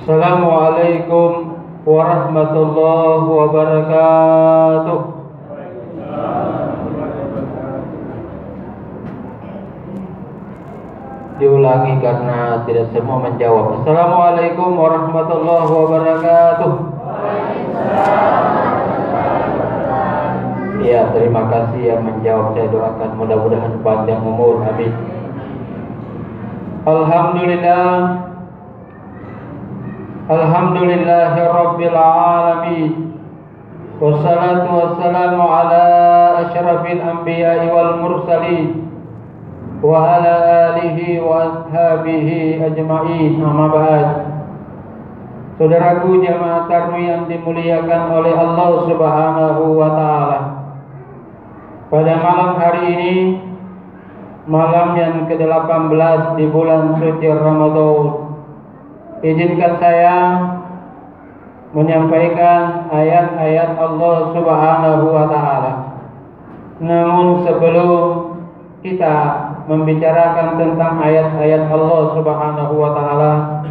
Assalamualaikum warahmatullahi wabarakatuh. Diulangi karena tidak semua menjawab. Assalamualaikum warahmatullahi wabarakatuh. Ya, terima kasih yang menjawab. Saya doakan mudah-mudahan panjang umur. Amin. Alhamdulillah. Alhamdulillahi Rabbil Alamin. Wassalatu wassalamu ala asyrafil anbiya'i wal mursalin wa ala alihi wa ashabihi ajma'in. Amma ba'd. Saudaraku jamaah tarwih yang dimuliakan oleh Allah Subhanahu wa ta'ala, pada malam hari ini, malam yang ke-18 di bulan suci Ramadan, izinkan saya menyampaikan ayat-ayat Allah Subhanahu wa ta'ala. Namun sebelum kita membicarakan tentang ayat-ayat Allah Subhanahu wa ta'ala,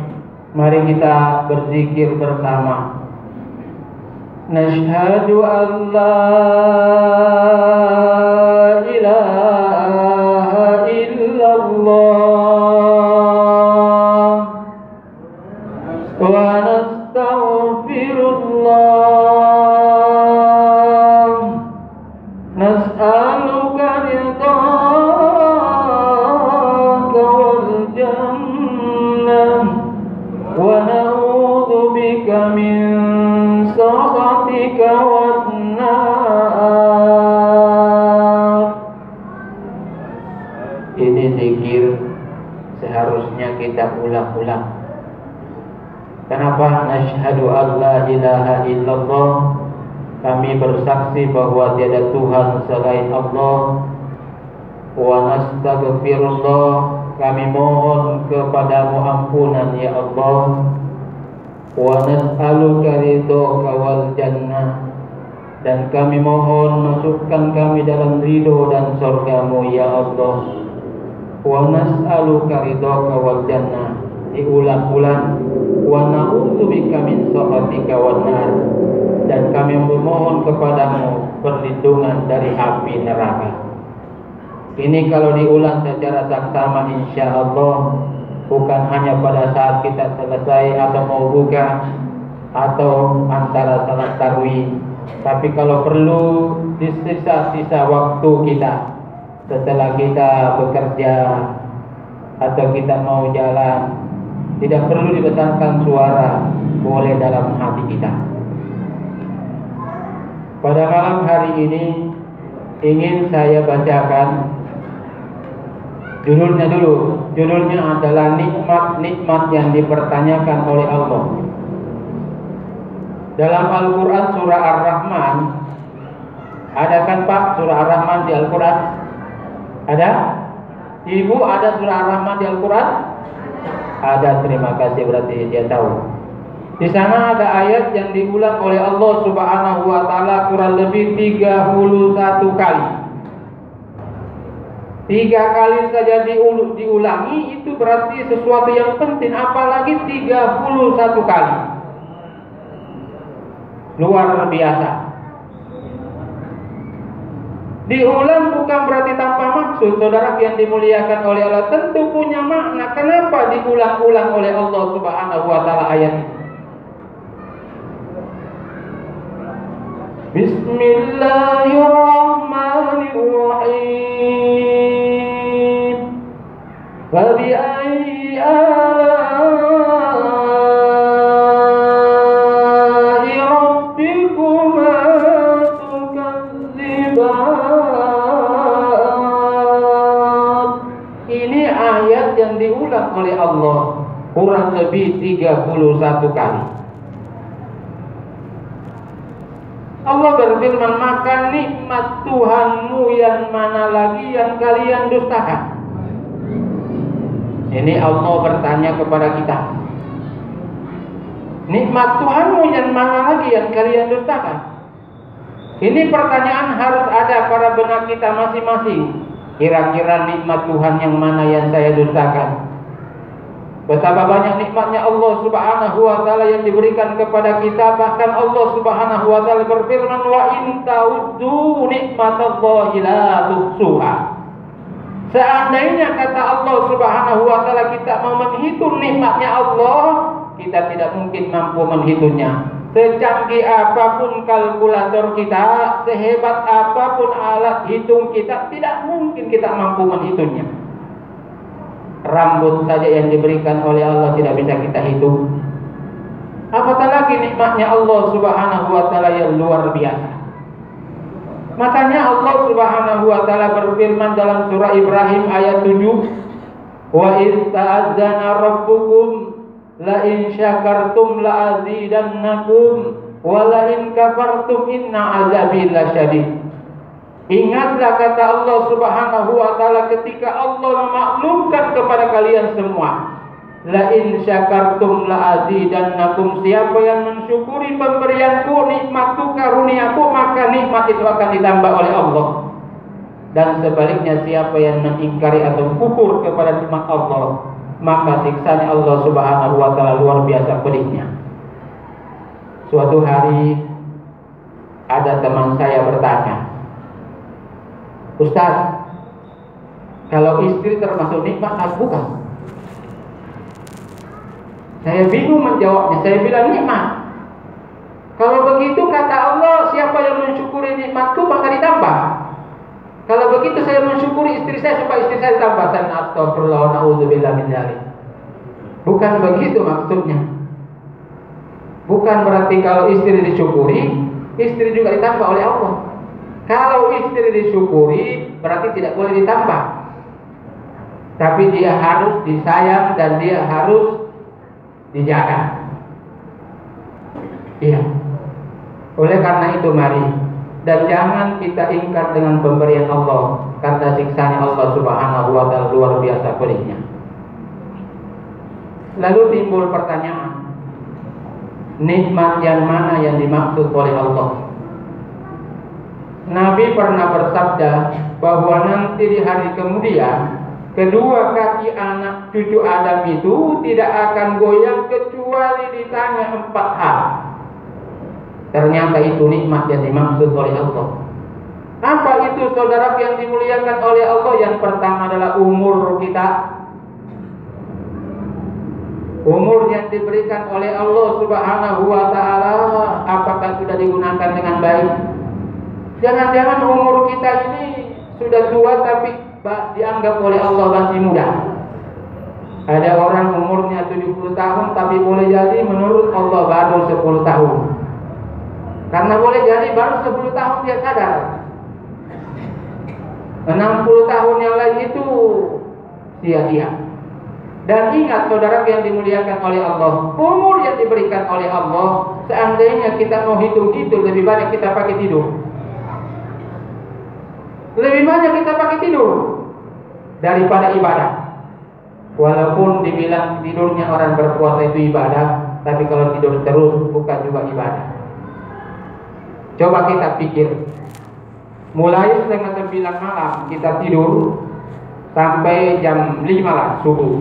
mari kita berzikir bersama. Nashhadu an la ilaha illallah wa nastaghfirullah, nas'aluka ridhaka wal jannah wa na'udzu bika min sakhatika wan nar. Ini zikir seharusnya kita ulang-ulang. Kenapa? Nasyhadu an la ilaha illallah, kami bersaksi bahwa tiada Tuhan selain Allah. Wa nastaghfirullah, kami mohon kepadamu ampunan ya Allah. Wa nas'aluka ridhaka wal jannah, dan kami mohon masukkan kami dalam ridho dan surgamu ya Allah. Wa nas'aluka ridhaka wal jannah, diulang-ulang. Wa na'udzubika min sakhatika wan nar, dan kami memohon kepadamu perlindungan dari api neraka. Ini kalau diulang secara saksama insyaallah, bukan hanya pada saat kita selesai atau mau buka atau antara salat tarawih, tapi kalau perlu di sisa-sisa waktu kita setelah kita bekerja atau kita mau jalan, tidak perlu dibesarkan suara, boleh dalam hati kita. Pada malam hari ini ingin saya bacakan judulnya dulu. Judulnya adalah nikmat-nikmat yang dipertanyakan oleh Allah. Dalam Al-Quran surah Ar-Rahman, ada kan Pak surah Ar-Rahman di Al-Quran? Ada? Ibu ada surah Ar-Rahman di Al-Quran? Ada, terima kasih, berarti dia tahu. Di sana ada ayat yang diulang oleh Allah Subhanahu wa ta'ala kurang lebih 31 kali. 3 kali saja diulangi, itu berarti sesuatu yang penting, apalagi 31 kali. Luar biasa. Diulang bukan berarti tanpa maksud, saudara yang dimuliakan oleh Allah, tentu punya makna. Kenapa diulang-ulang oleh Allah Subhanahu wa ta'ala ayat ini? Bismillahirrahmanirrahim. Wa bi ayyi ala'i rabbikuma tukadziban. Ini ayat yang diulang oleh Allah kurang lebih 31 kali. Allah berfirman, maka nikmat Tuhanmu yang mana lagi yang kalian dustakan. Ini Allah bertanya kepada kita, nikmat Tuhanmu yang mana lagi yang kalian dustakan? Ini pertanyaan harus ada pada benak kita masing-masing. Kira-kira nikmat Tuhan yang mana yang saya dustakan? Betapa banyak nikmatnya Allah Subhanahu wa taala yang diberikan kepada kita. Bahkan Allah Subhanahu wa taala berfirman, wa in ta'uddu nikmatallahi la tuhsuha. Seandainya kata Allah Subhanahu wa taala kita mau menghitung nikmatnya Allah, kita tidak mungkin mampu menghitungnya. Secanggih apapun kalkulator kita, sehebat apapun alat hitung kita, tidak mungkin kita mampu menghitungnya. Rambut saja yang diberikan oleh Allah tidak bisa kita hitung, apatah lagi nikmatnya Allah Subhanahu wa taala yang luar biasa. Makanya Allah Subhanahu wa taala berfirman dalam surah Ibrahim ayat 7, wa idz ta'azzana rabbukum la in syakartum la azidannakum wa la in kafartum inna azabi lasyadid. Ingatlah kata Allah Subhanahu wa taala ketika Allah memaklumkan kepada kalian semua, la in syakartum la azidannakum, siapa yang mensyukuri pemberianku, nikmatku, karuniaku, maka nikmat itu akan ditambah oleh Allah. Dan sebaliknya siapa yang mengingkari atau kufur kepada nikmat Allah, maka siksanya Allah Subhanahu wa taala luar biasa pedihnya. Suatu hari ada teman saya bertanya, Ustaz, kalau istri termasuk nikmat atau bukan? Saya bingung menjawabnya. Saya bilang nikmat. Kalau begitu kata Allah, siapa yang mensyukuri nikmatku maka ditambah. Kalau begitu saya mensyukuri istri saya supaya istri saya tambah. Saya astagfirullah wa na'udzubillah min dzalik. Bukan begitu maksudnya. Bukan berarti kalau istri disyukuri, istri juga ditambah oleh Allah. Kalau istri disyukuri berarti tidak boleh ditambah. Tapi dia harus disayang dan dia harus dijaga. Iya. Oleh karena itu mari, dan jangan kita ingkar dengan pemberian Allah, karena siksanya Allah Subhanahu wa taala luar biasa pedihnya. Lalu timbul pertanyaan, nikmat yang mana yang dimaksud oleh Allah? Nabi pernah bersabda bahwa nanti di hari kemudian kedua kaki anak cucu Adam itu tidak akan goyang kecuali ditanya 4 hal. Ternyata itu nikmat yang dimaksud oleh Allah. Apa itu saudara yang dimuliakan oleh Allah? Yang pertama adalah umur kita. Umur yang diberikan oleh Allah Subhanahu wa taala, apakah sudah digunakan dengan baik? Jangan-jangan umur kita ini sudah tua tapi dianggap oleh Allah masih muda. Ada orang umurnya 70 tahun tapi boleh jadi menurut Allah baru 10 tahun. Karena boleh jadi baru 10 tahun dia sadar. 60 tahun yang lain itu sia-sia. Dan ingat saudara yang dimuliakan oleh Allah, umur yang diberikan oleh Allah, seandainya kita mau hitung-hitung, lebih banyak kita pakai tidur. Lebih banyak kita pakai tidur daripada ibadah. Walaupun dibilang tidurnya orang berpuasa itu ibadah, tapi kalau tidur terus bukan juga ibadah. Coba kita pikir, mulai setengah 9 malam kita tidur sampai jam 5 lah subuh.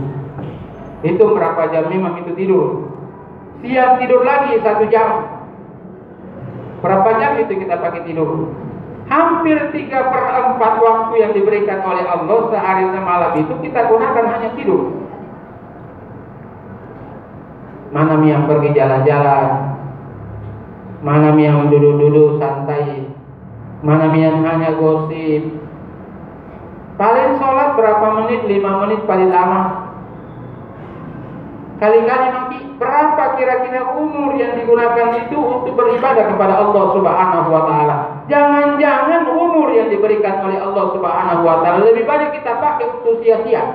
Itu berapa jam? Memang itu tidur. Siang tidur lagi 1 jam. Berapa jam itu kita pakai tidur? Hampir 3/4 waktu yang diberikan oleh Allah sehari semalam itu kita gunakan hanya tidur. Mana yang pergi jalan-jalan, mana yang duduk-duduk santai, mana yang hanya gosip. Paling sholat berapa menit? 5 menit paling lama. Kali-kali nanti berapa kira-kira umur yang digunakan itu untuk beribadah kepada Allah Subhanahu wa taala? Jangan-jangan umur yang diberikan oleh Allah Subhanahu wa taala lebih banyak kita pakai untuk sia-sia.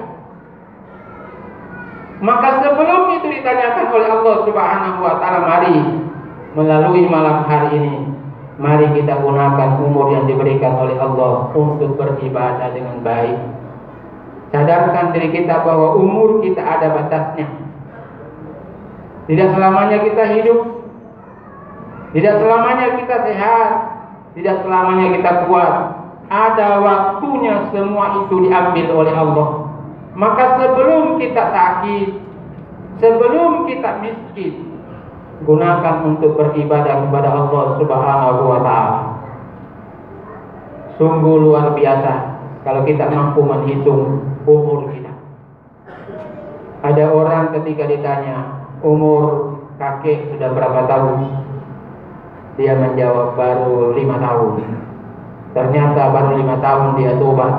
Maka sebelum itu ditanyakan oleh Allah Subhanahu wa taala, mari melalui malam hari ini, mari kita gunakan umur yang diberikan oleh Allah untuk beribadah dengan baik. Sadarkan diri kita bahwa umur kita ada batasnya. Tidak selamanya kita hidup, tidak selamanya kita sehat, tidak selamanya kita kuat. Ada waktunya semua itu diambil oleh Allah. Maka sebelum kita sakit, Sebelum kita miskin, gunakan untuk beribadah kepada Allah Subhanahu wa Ta'ala. Sungguh luar biasa kalau kita mampu menghitung umur kita. Ada orang ketika ditanya umur kakek sudah berapa tahun, dia menjawab baru 5 tahun. Ternyata baru 5 tahun dia tobat.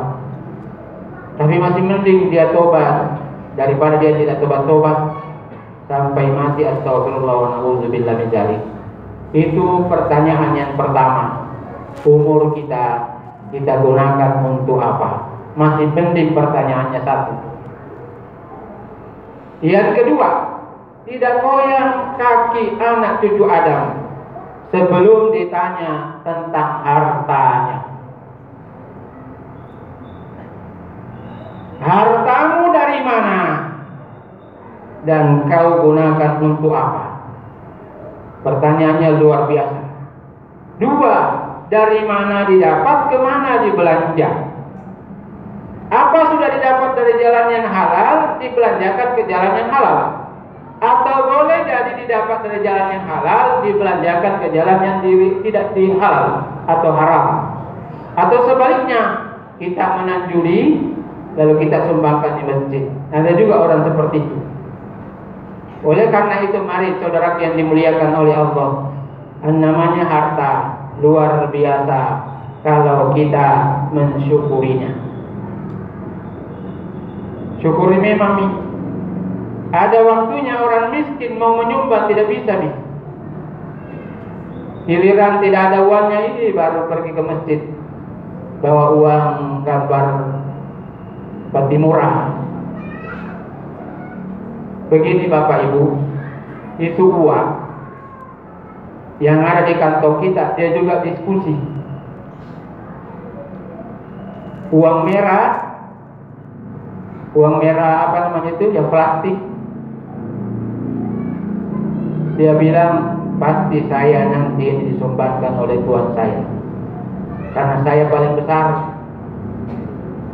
Tapi masih mending dia tobat daripada dia tidak tobat-tobat sampai mati. Astagfirullah wa na'udzubillah min dzalik. Itu pertanyaan yang pertama. Umur kita gunakan untuk apa? Masih penting pertanyaannya satu. Yang kedua, tidak goyang kaki anak cucu Adam sebelum ditanya tentang hartanya. Hartamu dari mana? Dan kau gunakan untuk apa? Pertanyaannya luar biasa. Dua, dari mana didapat, kemana dibelanja? Apa sudah didapat dari jalan yang halal, dibelanjakan ke jalan yang halal? Atau boleh jadi didapat dari jalan yang halal, dibelanjakan ke jalan yang tidak halal atau haram? Atau sebaliknya, kita menanjuri lalu kita sumbangkan di masjid. Ada juga orang seperti itu. Oleh karena itu, mari saudara yang dimuliakan oleh Allah, namanya harta luar biasa kalau kita mensyukurinya. Syukuri memang ada waktunya orang miskin mau menyumbang tidak bisa nih. Giliran tidak ada uangnya ini baru pergi ke masjid bawa uang gambar Patimura. Begini Bapak Ibu, itu uang yang ada di kantong kita, dia juga diskusi. Uang merah apa namanya itu, yang plastik. Dia bilang pasti saya nanti ini disumbangkan oleh Tuhan saya, karena saya paling besar.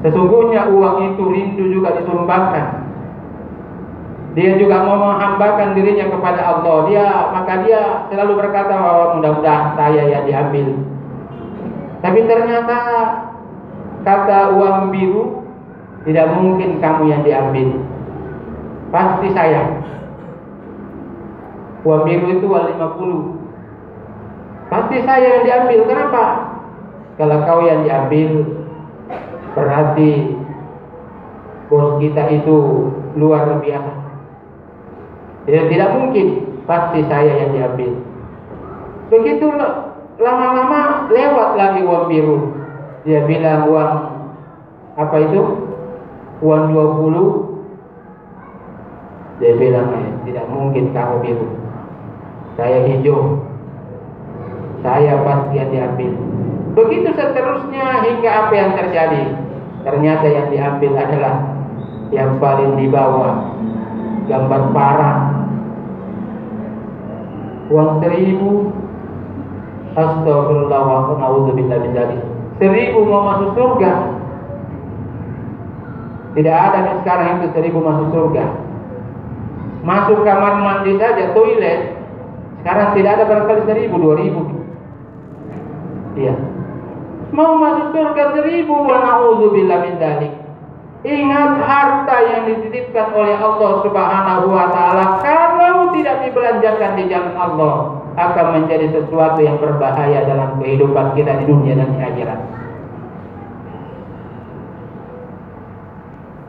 Sesungguhnya uang itu rindu juga disumbangkan. Dia juga mau menghambakan dirinya kepada Allah. Maka dia selalu berkata bahwa mudah-mudahan saya yang diambil. Tapi ternyata kata uang biru, tidak mungkin kamu yang diambil, pasti saya. Uang biru itu uang 50, pasti saya yang diambil. Kenapa? Kalau kau yang diambil, berarti bos kita itu luar biasa. Tidak mungkin, pasti saya yang diambil. Begitu lama-lama lewat lagi uang biru. Dia bilang uang apa itu? Uang 20. Dia bilang tidak mungkin kamu biru, saya hijau, saya pasti yang diambil. Begitu seterusnya hingga apa yang terjadi. Ternyata yang diambil adalah yang paling di bawah, gambar parang. Uang 1000. Astagfirullah wa na'udzubillah min dzalik. 1000 mau masuk surga. Tidak ada nih sekarang itu 1000 masuk surga. Masuk kamar mandi saja, toilet, sekarang tidak ada barangkali 1000, 2000. Iya. Mau masuk surga 1000, wa na'udzubillah min dzalik. Ingat, harta yang dititipkan oleh Allah Subhanahu wa Ta'ala, kalau tidak dibelanjakan di jalan Allah, akan menjadi sesuatu yang berbahaya dalam kehidupan kita di dunia dan di akhirat.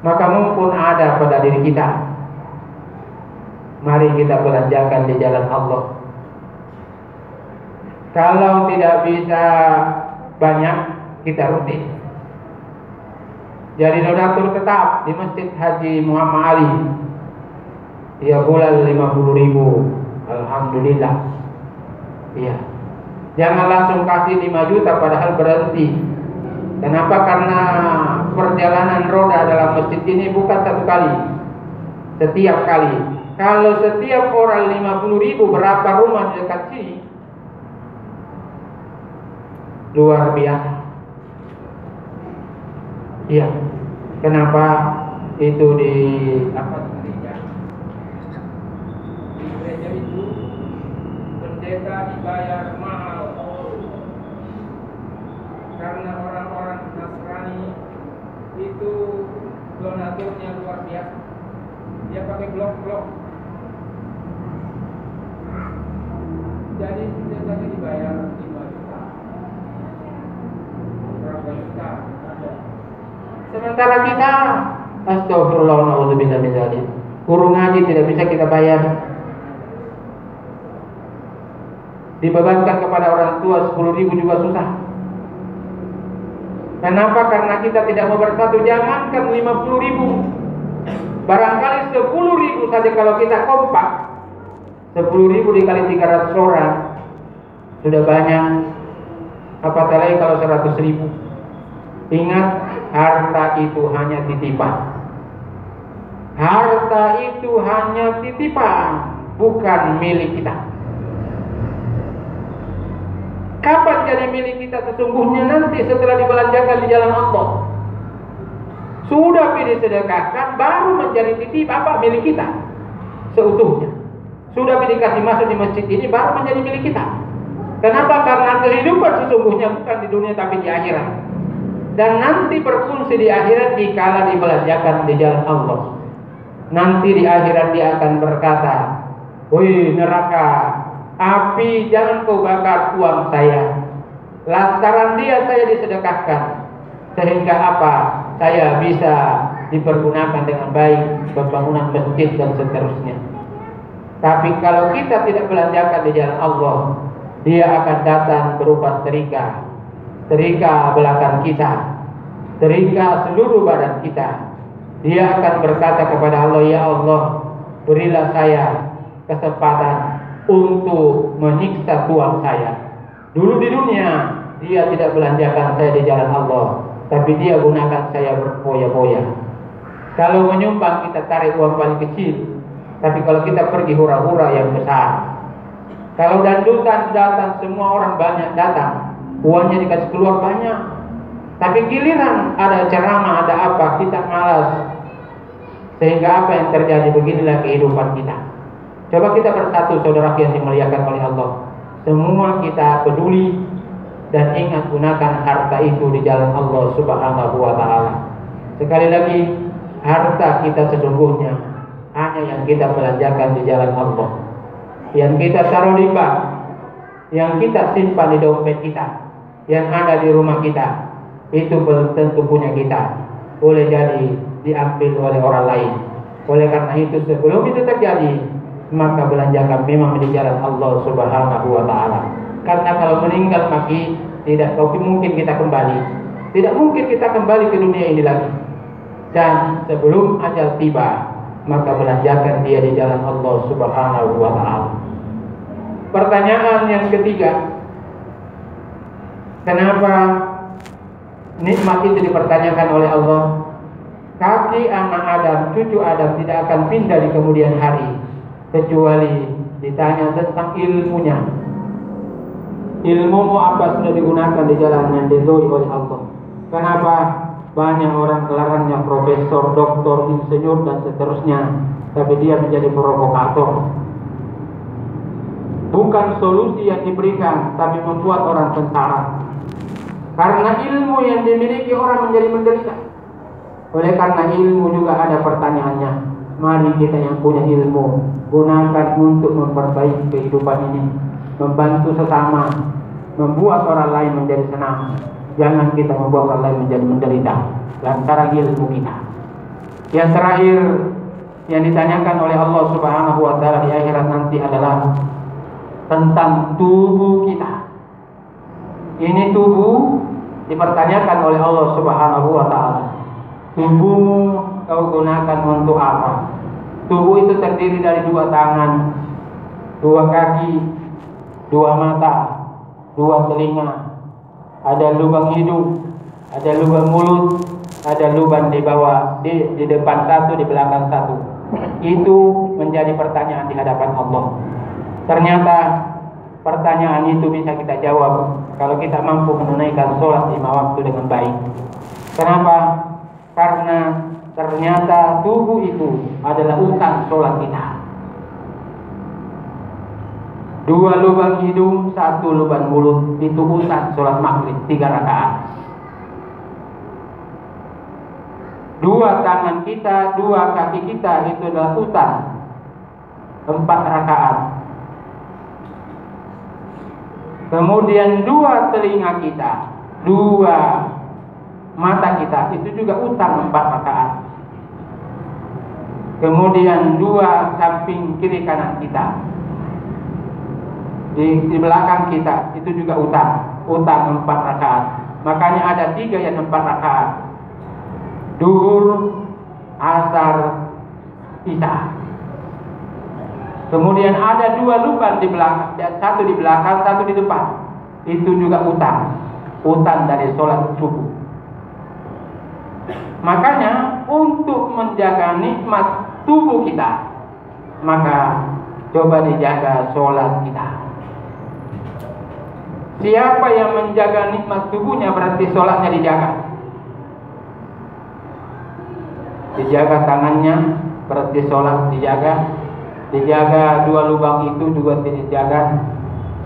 Maka mumpun ada pada diri kita, mari kita belanjakan di jalan Allah. Kalau tidak bisa banyak, kita rutin jadi donatur tetap di Masjid Haji Muhammad Ali. Dia bulan 50.000. Alhamdulillah. Iya. Jangan langsung kasih 5 juta padahal berhenti. Kenapa? Karena perjalanan roda dalam masjid ini bukan satu kali, setiap kali. Kalau setiap orang 50.000, berapa rumah di dekat sini? Luar biasa. Iya. Kenapa itu di gereja itu pendeta dibayar mahal karena orang-orang Nasrani itu donaturnya luar biasa. Dia pakai blok-blok. Jadi pendetanya dibayar 5 juta. Berapa juta? Ada. Sementara kita, astagfirullah, na'udzubillah min dzalik. Guru ngaji tidak bisa kita bayar. Dibebankan kepada orang tua 10.000 juga susah. Kenapa? Karena kita tidak mau bersatu. Jangankan 50.000, barangkali 10.000 saja kalau kita kompak. 10.000 dikali 300 orang sudah banyak. Apatah lagi kalau 100.000. Ingat, harta itu hanya titipan. Harta itu hanya titipan, bukan milik kita. Kapan jadi milik kita sesungguhnya? Nanti setelah dibelanjakan di jalan Allah. Sudah disedekahkan, baru menjadi titip milik kita seutuhnya. Sudah dikasih masuk di masjid ini, baru menjadi milik kita. Kenapa? Karena kehidupan sesungguhnya bukan di dunia tapi di akhirat. Dan nanti berfungsi di akhirat dikala dibelanjakan di jalan Allah. Nanti di akhirat dia akan berkata, "Woi neraka, api jangan kau bakar uang saya. Lantaran dia saya disedekahkan. Sehingga apa? Saya bisa dipergunakan dengan baik, pembangunan masjid dan seterusnya." Tapi kalau kita tidak belanjakan di jalan Allah, dia akan datang berupa setrika. Setrika belakang kita, setrika seluruh badan kita. Dia akan berkata kepada Allah, "Ya Allah, berilah saya kesempatan untuk menyiksa tuan saya. Dulu di dunia dia tidak belanjakan saya di jalan Allah, tapi dia gunakan saya berfoya-foya. Kalau menyumbang kita tarik uang paling kecil, tapi kalau kita pergi hura-hura yang besar. Kalau dandutan datang, semua orang banyak datang, uangnya dikasih keluar banyak. Tapi giliran ada ceramah, ada apa, kita malas. Sehingga apa yang terjadi? Beginilah kehidupan kita. Coba kita bersatu, saudara yang dimuliakan oleh Allah. Semua kita peduli dan ingat gunakan harta itu di jalan Allah Subhanahu wa ta'ala. Sekali lagi, harta kita sesungguhnya hanya yang kita belanjakan di jalan Allah, yang kita taruh di bank, yang kita simpan di dompet kita, yang ada di rumah kita. Itu belum tentu punya kita, boleh jadi diambil oleh orang lain. Oleh karena itu sebelum itu terjadi, maka belanjakan memang di jalan Allah Subhanahu wa ta'ala. Karena kalau meninggal mati, tidak mungkin kita kembali. Tidak mungkin kita kembali ke dunia ini lagi. Dan sebelum ajal tiba, maka belanjakan dia di jalan Allah Subhanahu wa ta'ala. Pertanyaan yang ketiga, kenapa nikmat itu dipertanyakan oleh Allah? Kaki anak Adam, cucu Adam tidak akan pindah di kemudian hari kecuali ditanya tentang ilmunya. Ilmu apa sudah digunakan di jalan yang diridhoi oleh Allah? Kenapa banyak orang gelarnya profesor, doktor, insinyur dan seterusnya, tapi dia menjadi provokator? Bukan solusi yang diberikan, tapi membuat orang sengsara. Karena ilmu yang dimiliki orang menjadi menderita. Oleh karena ilmu juga ada pertanyaannya. Mari kita yang punya ilmu gunakan untuk memperbaiki kehidupan ini, membantu sesama, membuat orang lain menjadi senang. Jangan kita membuat orang lain menjadi menderita lantaran ilmu kita. Yang terakhir yang ditanyakan oleh Allah Subhanahu wa ta'ala di akhirat nanti adalah tentang tubuh kita. Ini tubuh dipertanyakan oleh Allah Subhanahu wa ta'ala. Tubuhmu kau gunakan untuk apa? Tubuh itu terdiri dari 2 tangan, 2 kaki, 2 mata, 2 telinga, ada lubang hidung, ada lubang mulut, ada lubang di bawah, di depan 1, di belakang 1. Itu menjadi pertanyaan di hadapan Allah. Ternyata pertanyaan itu bisa kita jawab kalau kita mampu menunaikan sholat 5 waktu dengan baik. Kenapa? Karena ternyata tubuh itu adalah utang sholat kita. 2 lubang hidung, 1 lubang mulut, itu utang sholat maghrib 3 rakaat. 2 tangan kita, 2 kaki kita itu adalah utang 4 rakaat. Kemudian 2 telinga kita, 2 mata kita itu juga utang 4 rakaat. Kemudian 2 samping kiri kanan kita, di belakang kita itu juga utang 4 rakaat. Makanya ada 3 yang 4 rakaat. Duhur, asar, isya. Kemudian ada 2 lubang di belakang, 1 di belakang, 1 di depan. Itu juga utang dari sholat subuh. Makanya untuk menjaga nikmat tubuh kita, maka coba dijaga sholat kita. Siapa yang menjaga nikmat tubuhnya berarti sholatnya dijaga. Dijaga tangannya berarti sholat dijaga. Dijaga 2 lubang itu juga dijaga.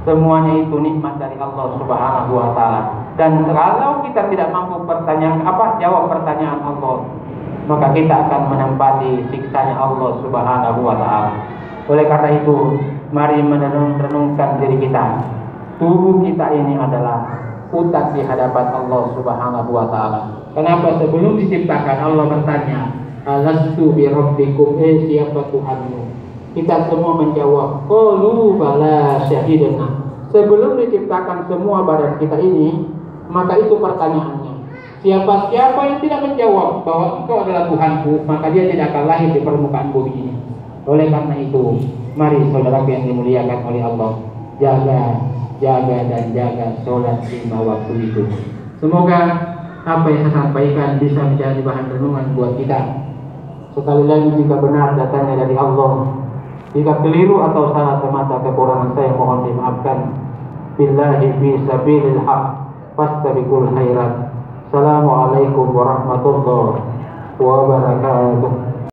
Semuanya itu nikmat dari Allah Subhanahu wa taala. Dan kalau kita tidak mampu jawab pertanyaan Allah, maka kita akan menempati siksanya Allah Subhanahu wa taala. Oleh karena itu, mari merenungkan diri kita. Tubuh kita ini adalah utang di hadapan Allah Subhanahu wa taala. Kenapa sebelum diciptakan Allah bertanya, "Alastu bi rabbikum?" Siapa Tuhanmu? Kita semua menjawab, qalu bala syahidna. Sebelum diciptakan semua badan kita ini, maka itu pertanyaannya. Siapa yang tidak menjawab bahwa Engkau adalah Tuhanku, maka dia tidak akan lahir di permukaan bumi ini. Oleh karena itu, mari saudara yang dimuliakan oleh Allah, jaga sholat 5 waktu itu. Semoga apa yang saya sampaikan bisa menjadi bahan renungan buat kita. Sekali lagi, jika benar datangnya dari Allah, jika keliru atau salah semata kekurangan saya mohon dimaafkan. Billahi fi sabilil haq fastabiqul khairat. Assalamualaikum warahmatullahi wabarakatuh.